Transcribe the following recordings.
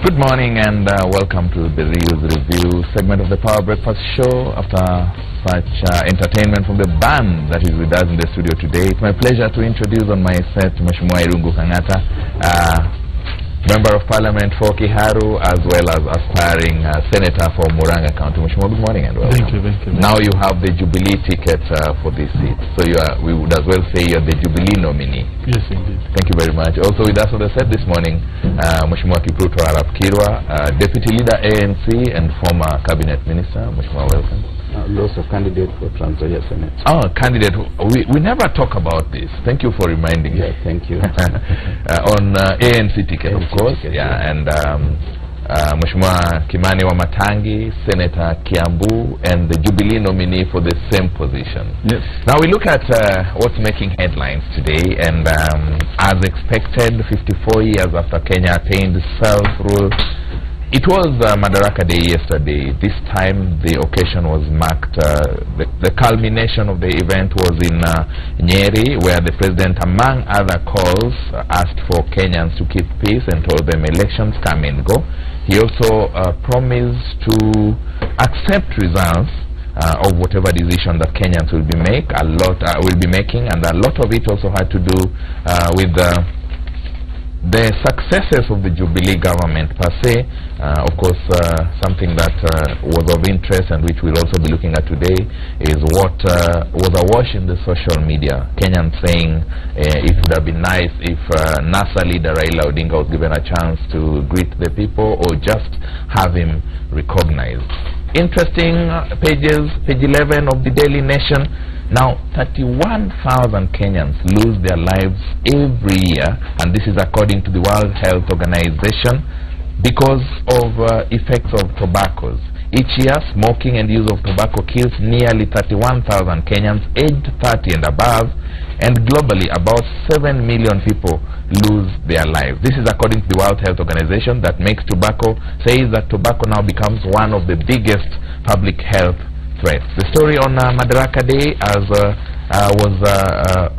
Good morning and welcome to the News Review segment of the Power Breakfast Show. After such entertainment from the band that is with us in the studio today, it's my pleasure to introduce on my set Mheshimiwa Irungu Kang'ata, Member of Parliament for Kiharu, as well as aspiring Senator for Murang'a County. Mheshimiwa, good morning and welcome. Thank you. Now you have the Jubilee ticket for this seat, so we would as well say you're the Jubilee nominee. Yes, indeed. Thank you very much. Also with us on the set this morning, Mheshimiwa Kipruto Arap Kirwa, Deputy Leader ANC and former Cabinet Minister. Mheshimiwa, welcome. Also candidate for Trans Nzoia Senate. Oh, candidate. We never talk about this. Thank you for reminding me. Thank you. On ANC ticket, ANC of course. ticket, yeah, and Mheshimiwa Kimani Wamatangi, Senator Kiambu, and the Jubilee nominee for the same position. Yes. Now we look at what's making headlines today, and as expected, 54 years after Kenya attained self-rule, it was Madaraka Day yesterday. This time the occasion was marked, the culmination of the event was in Nyeri, where the president, among other calls, asked for Kenyans to keep peace and told them elections come and go. He also promised to accept results of whatever decision that Kenyans will be making, and a lot of it also had to do with the successes of the Jubilee government per se. Of course, something that was of interest and which we'll also be looking at today is what was awash in the social media. Kenyans saying it would have been nice if NASA leader Raila Odinga was given a chance to greet the people or just have him recognized. Interesting pages, page 11 of the Daily Nation. Now, 31,000 Kenyans lose their lives every year, and this is according to the World Health Organization, because of effects of tobacco. Each year, smoking and use of tobacco kills nearly 31,000 Kenyans aged 30 and above, and globally, about 7 million people lose their lives. This is according to the World Health Organization that makes tobacco, says that tobacco now becomes one of the biggest public health threats. The story on Madaraka Day, as was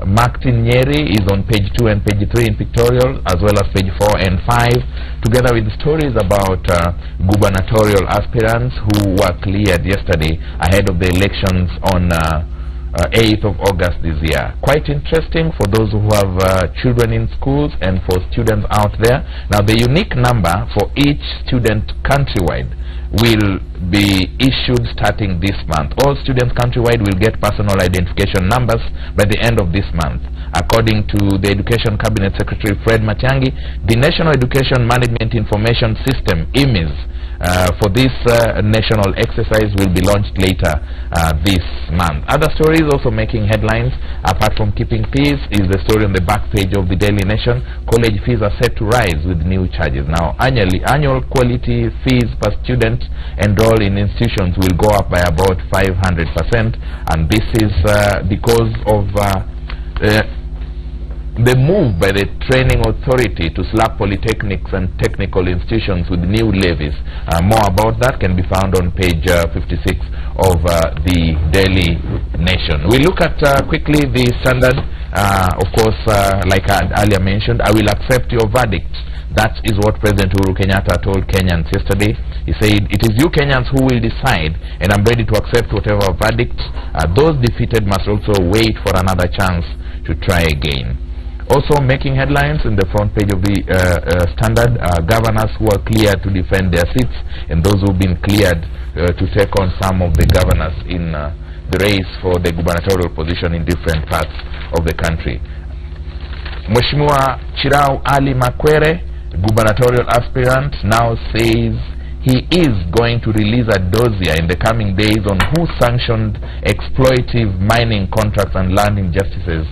marked in Nyeri, is on page 2 and page 3 in pictorial, as well as page 4 and 5, together with stories about gubernatorial aspirants who were cleared yesterday ahead of the elections on 8th of August this year. Quite interesting for those who have children in schools and for students out there. Now, the unique number for each student countrywide will be issued starting this month. All students countrywide will get personal identification numbers by the end of this month. According to the Education Cabinet Secretary Fred Matiang'i, the National Education Management Information System, IMIS, for this national exercise will be launched later this month. Other stories also making headlines, apart from keeping peace, is the story on the back page of the Daily Nation. College fees are set to rise with new charges. Now, annual quality fees per student enrolled in institutions will go up by about 500%, and this is because of the move by the Training Authority to slap polytechnics and technical institutions with new levies. More about that can be found on page 56 of the Daily Nation. We look at quickly the Standard. Of course, like I earlier mentioned, I will accept your verdict. That is what President Uhuru Kenyatta told Kenyans yesterday. He said, it is you Kenyans who will decide, and I'm ready to accept whatever verdict. Those defeated must also wait for another chance to try again. Also making headlines in the front page of the Standard, governors who are cleared to defend their seats, and those who've been cleared to take on some of the governors in the race for the gubernatorial position in different parts of the country. Mheshimiwa Chirau Ali Makwere, gubernatorial aspirant, now says he is going to release a dossier in the coming days on who sanctioned exploitive mining contracts and land injustices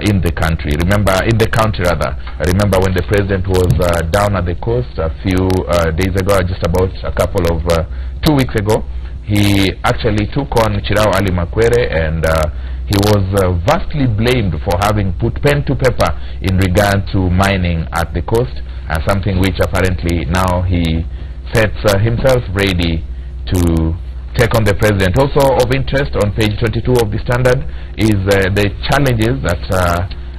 in the country. Remember, in the country rather. Remember when the president was down at the coast a few days ago, just about a couple of 2 weeks ago, he actually took on Chirau Ali Makwere, and he was vastly blamed for having put pen to paper in regard to mining at the coast, something which apparently now he sets himself ready to take on the president. Also of interest on page 22 of the Standard is the challenges that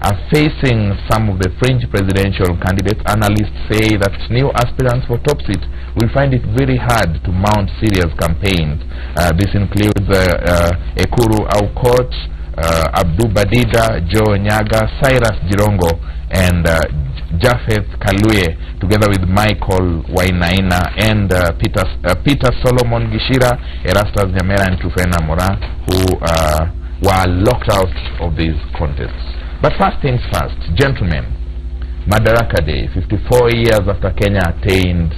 are facing some of the fringe presidential candidates. Analysts say that new aspirants for top seat will find it very hard to mount serious campaigns. This includes Ekuru Aukot, Abdu Badida, Joe Nyaga, Cyrus Jirongo, and Japheth Kaluye, together with Michael Wainaina and Peter Solomon Gishira, Erastus Nyamera, and Tufena Mora, who were locked out of these contests. But first things first, gentlemen, Madaraka Day, 54 years after Kenya attained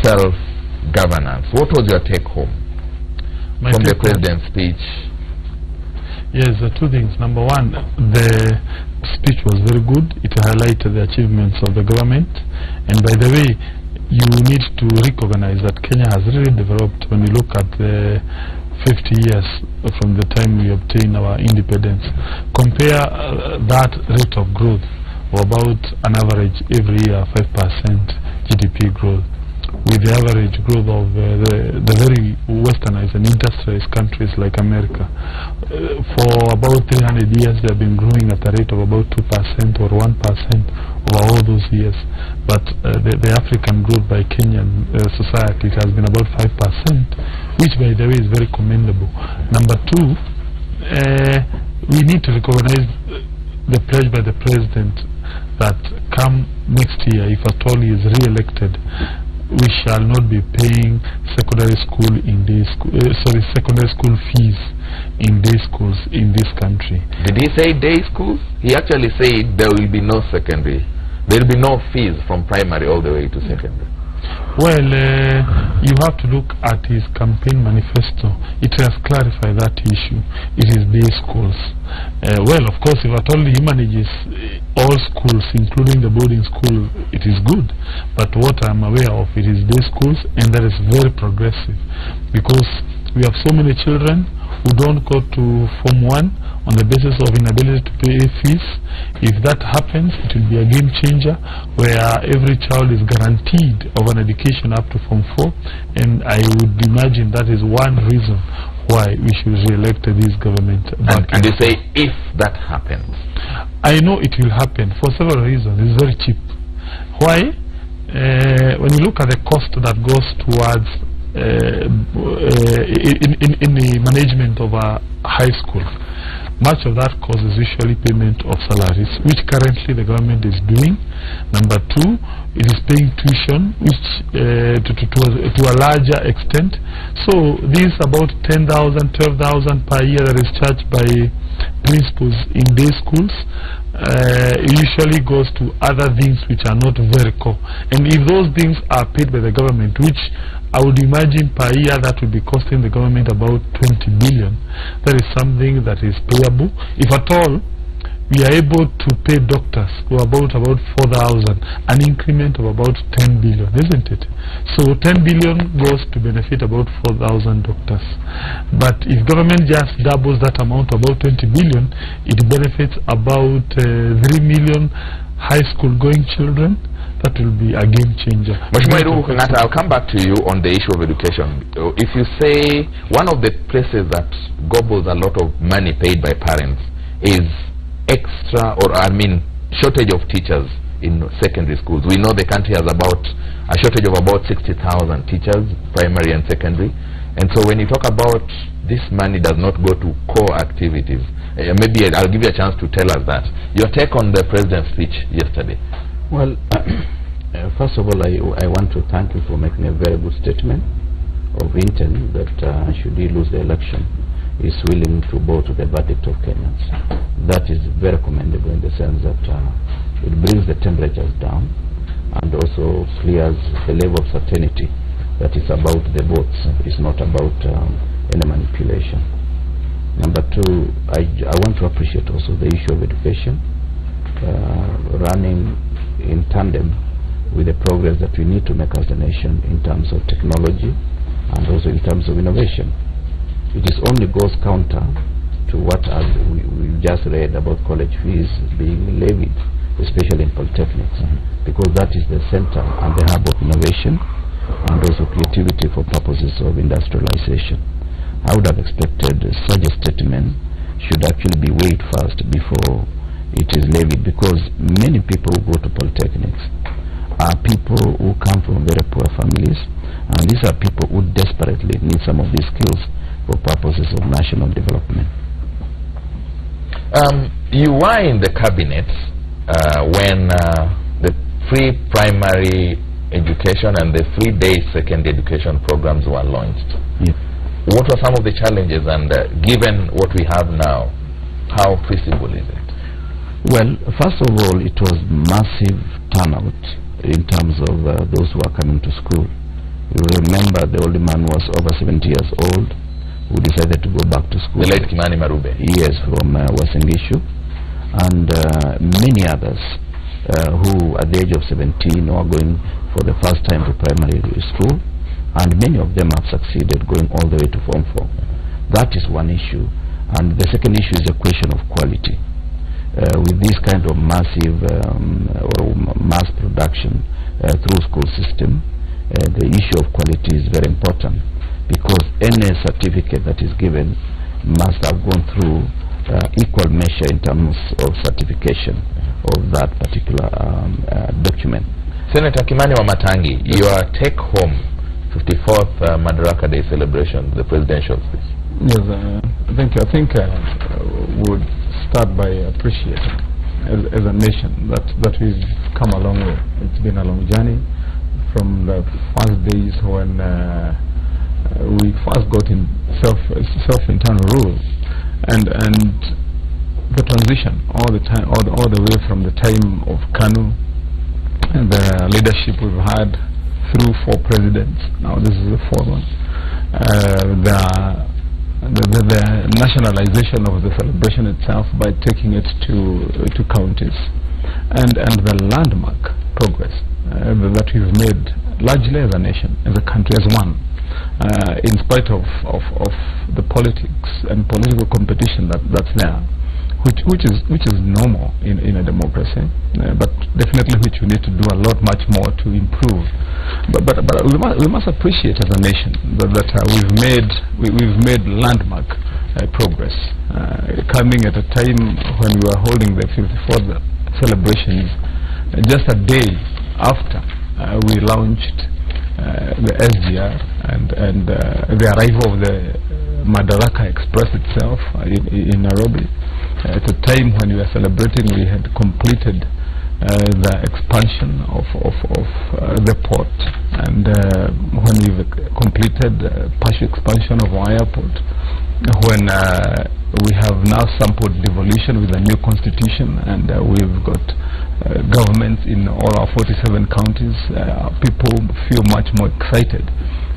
self-governance. What was your take-home from the president's speech? Yes, two things. Number one, the speech was very good. It highlighted the achievements of the government. And by the way, you need to recognize that Kenya has really developed when you look at the 50 years from the time we obtained our independence. Compare that rate of growth of about an average every year 5% GDP growth with the average growth of the very westernized and industrialized countries like America. For about 300 years they have been growing at a rate of about 2% or 1% over all those years. But the African growth by Kenyan society has been about 5%, which by the way is very commendable. Number two, we need to recognize the pledge by the president that come next year, if at all he is re-elected, we shall not be paying secondary school secondary school fees in day schools in this country. Did he say day schools? He actually said there will be no secondary. There will be no fees from primary all the way to secondary. Well, you have to look at his campaign manifesto. It has clarified that issue. It is day schools. Well, of course, if at all he manages all schools, including the boarding school, it is good. But what I'm aware of, it is day schools, and that is very progressive. Because we have so many children who don't go to Form 1 on the basis of inability to pay fees. If that happens, it will be a game changer where every child is guaranteed of an education up to Form 4, and I would imagine that is one reason why we should re-elect this government. And they say if that happens. I know it will happen for several reasons. It's very cheap. Why? When you look at the cost that goes towards in the management of a high school, much of that cost is usually payment of salaries, which currently the government is doing. Number two, it is paying tuition, which to a larger extent. So this about 10,000, 12,000 per year that is charged by principals in day schools usually goes to other things which are not very core. And if those things are paid by the government, which I would imagine per year that would be costing the government about 20 billion, that is something that is payable. If at all we are able to pay doctors who are about 4,000, an increment of about 10 billion, isn't it? So 10 billion goes to benefit about 4,000 doctors. But if government just doubles that amount, about 20 billion, it benefits about 3 million high school going children. That will be a game changer. I'll come back to you on the issue of education. If you say one of the places that gobbles a lot of money paid by parents is shortage of teachers in secondary schools. We know the country has a shortage of about 60,000 teachers, primary and secondary. And so when you talk about this money does not go to core activities, maybe I'll give you a chance to tell us that. Your take on the president's speech yesterday. Well, first of all, I want to thank you for making a very good statement of intent that should he lose the election, is willing to bow to the verdict of Kenyans. That is very commendable in the sense that it brings the temperatures down and also clears the level of certainty that is about the votes. It's not about any manipulation. Number two, I want to appreciate also the issue of education running in tandem with the progress that we need to make as a nation in terms of technology and also in terms of innovation. It is only goes counter to what we just read about college fees being levied, especially in polytechnics, because that is the center and the hub of innovation and also creativity for purposes of industrialization. I would have expected such a statement should actually be weighed first before it is levied, because many people who go to polytechnics are people who come from very poor families, and these are people who desperately need some of these skills for purposes of national development. You were in the cabinet when the free primary education and the 3-day secondary education programs were launched. Yes. What were some of the challenges, and given what we have now, how feasible is it? Well, first of all, it was massive turnout in terms of those who are coming to school. You remember the old man was over 70 years old who decided to go back to school. The late Kimani Marube. Yes, from Uasin Gishu. And many others who at the age of 17 are going for the first time to primary school, and many of them have succeeded going all the way to Form 4. That is one issue. And the second issue is a question of quality. With this kind of massive or mass production through school system, the issue of quality is very important, because any certificate that is given must have gone through equal measure in terms of certification of that particular document. Senator Kimani Wamatangi, your take-home 54th Madaraka Day celebration, the presidential speech. Yes, thank you. I think we would start by appreciating as a nation that we've come a long way. It's been a long journey from the first days when we first got in self-internal rule, and the transition all the time, all the way from the time of KANU and the leadership we've had through 4 presidents. Now this is the 4th one. The nationalization of the celebration itself by taking it to counties, and the landmark progress that we've made largely as a nation, as a country, as one, in spite of the politics and political competition that's there, which is normal in a democracy, but definitely which we need to do a lot much more to improve. But we must appreciate as a nation that we've made landmark progress, coming at a time when we were holding the 54th celebrations, just a day after we launched the SGR and the arrival of the Madaraka Express itself in Nairobi. At a time when we were celebrating, we had completed the expansion of the port, and when we've completed partial expansion of our airport, when we have now sampled devolution with a new constitution, and we've got governments in all our 47 counties, people feel much more excited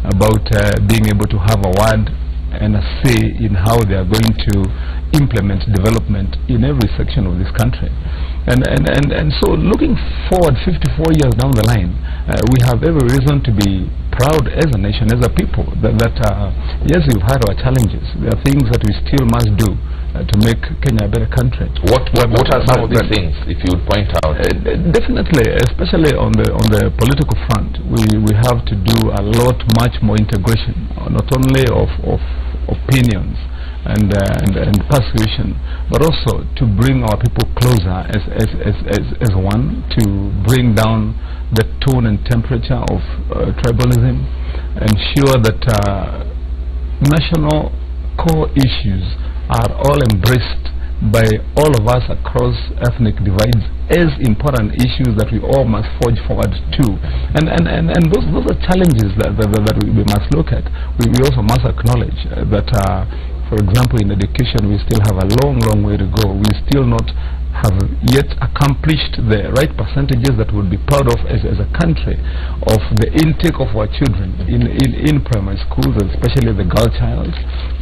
about being able to have a word and a say in how they are going to implement development in every section of this country. And so looking forward 54 years down the line, we have every reason to be proud as a nation, as a people, that yes, we've had our challenges. There are things that we still must do to make Kenya a better country. What are some of these things, if you would point out? Definitely, especially on the political front, we have to do a lot, much more integration, not only of opinions and persuasion, but also to bring our people closer as one, to bring down the tone and temperature of tribalism, ensure that national core issues are all embraced by all of us across ethnic divides as important issues that we all must forge forward to. And those are challenges that we must look at. We also must acknowledge that for example, in education, we still have a long way to go. We still not have yet accomplished the right percentages that we'll be proud of as a country of the intake of our children in primary schools, especially the girl child,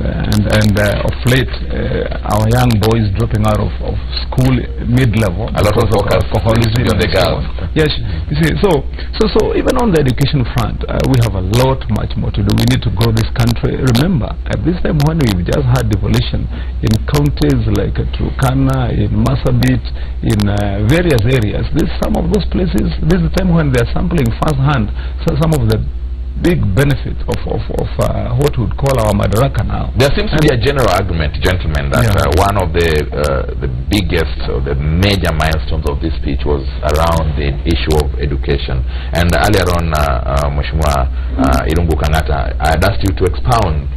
and of late our young boys dropping out of school mid-level. A lot of focus alcoholism on the girls. Yes, you see, so even on the education front, we have a lot much more to do. We need to grow this country. Remember, at this time when we've just had devolution in counties like Turkana, in Marsabit, in various areas, some of those places, this is the time when they're sampling firsthand some of the big benefit of what we would call our Madaraka now. There seems to be a general argument, gentlemen, that one of the biggest or the major milestones of this speech was around the issue of education. And earlier on, Mheshimiwa Irungu Kangata, I had asked you to expound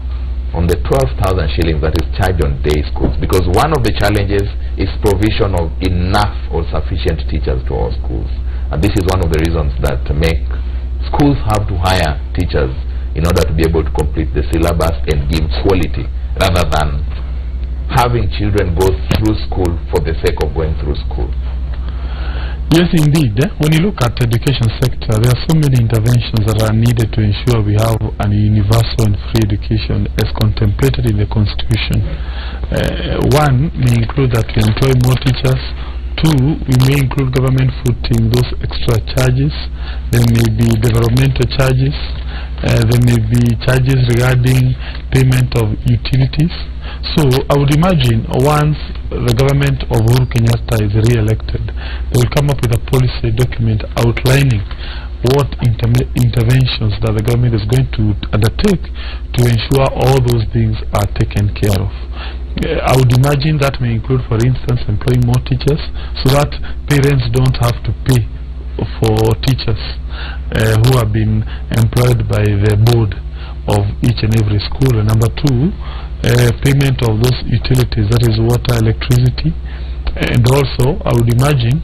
on the 12,000 shillings that is charged on day schools, because one of the challenges is provision of enough or sufficient teachers to our schools. And this is one of the reasons that make schools have to hire teachers in order to be able to complete the syllabus and give quality, rather than having children go through school for the sake of going through school. Yes, indeed. When you look at the education sector, there are so many interventions that are needed to ensure we have a universal and free education as contemplated in the Constitution. One may include that we employ more teachers. Two, we may include government footing those extra charges. There may be developmental charges. There may be charges regarding payment of utilities. So I would imagine once the government of Uhuru Kenyatta is re-elected, they will come up with a policy document outlining what interventions that the government is going to undertake to ensure all those things are taken care of. I would imagine that may include, for instance, employing more teachers so that parents don't have to pay for teachers who have been employed by the board of each and every school. And number two, payment of those utilities, that is water, electricity, and also I would imagine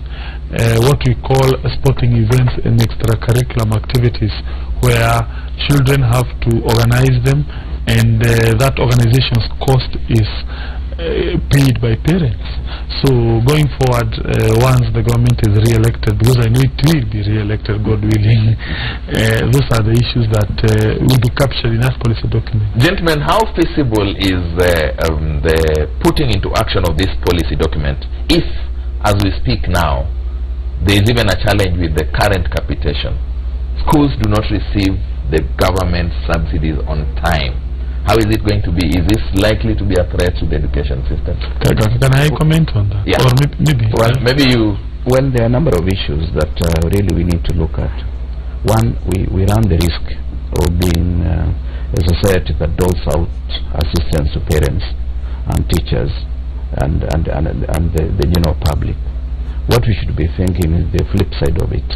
what we call sporting events and extracurriculum activities, where children have to organize them, and that organization's cost is paid by parents. So going forward, once the government is re-elected, because I know it will be re-elected, God willing, those are the issues that will be captured in that policy document. Gentlemen, how feasible is the putting into action of this policy document if, as we speak now, there is even a challenge with the current capitation? Schools do not receive the government subsidies on time. How is it going to be? Is this likely to be a threat to the education system? Can I comment on that? Yeah. Or maybe. Well, maybe you... Well, there are a number of issues that really we need to look at. One, we run the risk of being a society that doles out assistance to parents and teachers and the general public. What we should be thinking is the flip side of it.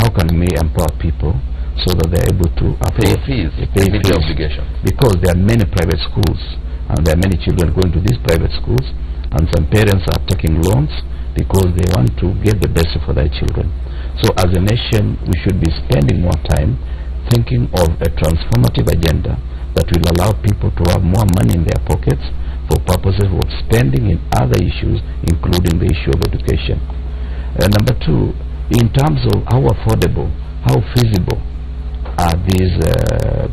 How can we empower people so that they're able to pay fees, meet the obligation? Because there are many private schools, and there are many children going to these private schools, and some parents are taking loans because they want to get the best for their children. So as a nation, we should be spending more time thinking of a transformative agenda that will allow people to have more money in their pockets for purposes of spending in other issues, including the issue of education. Number two, in terms of how affordable, how feasible are these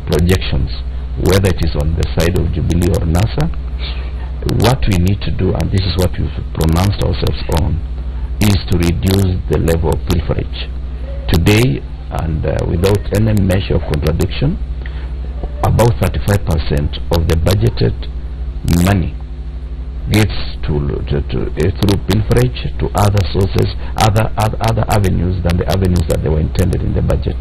projections, whether it is on the side of Jubilee or NASA, what we need to do, and this is what we've pronounced ourselves on, is to reduce the level of pilferage. Today, and without any measure of contradiction, about 35% of the budgeted money gets through pilferage to other sources, other avenues than the avenues that they were intended in the budget.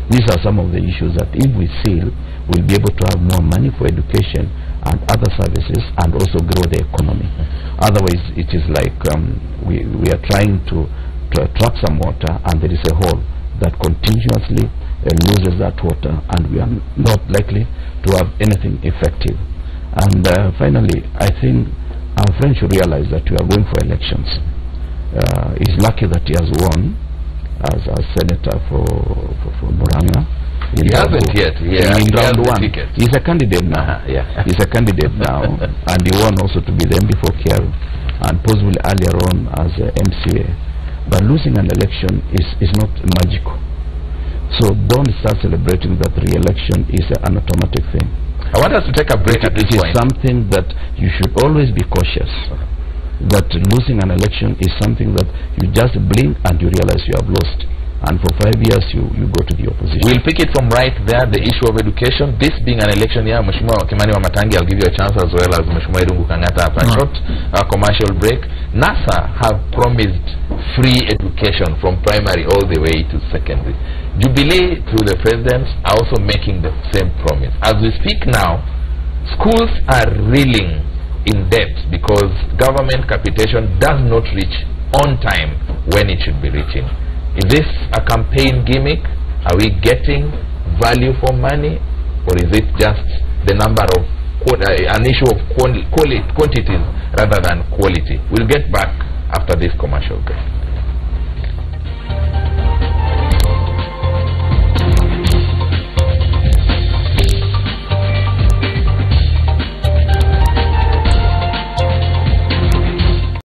These are some of the issues that if we seal, we'll be able to have more money for education and other services, and also grow the economy. Otherwise, it is like we are trying to attract some water, and there is a hole that continuously loses that water, and we are not likely to have anything effective. And finally, I think our friend should realize that we are going for elections. He's lucky that he has won as a senator for Murang'a. He hasn't yet. In round one. Ticket. He's a candidate now. He's a candidate now, and he won also to be the MP for Kiaru, and possibly earlier on as MCA. But losing an election is not magical. So don't start celebrating that re-election is an automatic thing. I want us to take a break at this point. It is something that you should always be cautious. That losing an election is something that you just blink and you realize you have lost. and for 5 years you go to the opposition. We'll pick it from right there, the issue of education. This being an election year, Mheshimiwa Kimani Wamatangi, I'll give you a chance, as well as Mheshimiwa Irungu Kangata after a short commercial break. NASA have promised free education from primary all the way to secondary. Jubilee, through the president, are also making the same promise. As we speak now, schools are reeling in debt because government capitation does not reach on time when it should be reaching. Is this a campaign gimmick? Are we getting value for money, or is it just the number of an issue of quantities rather than quality? We'll get back after this commercial break.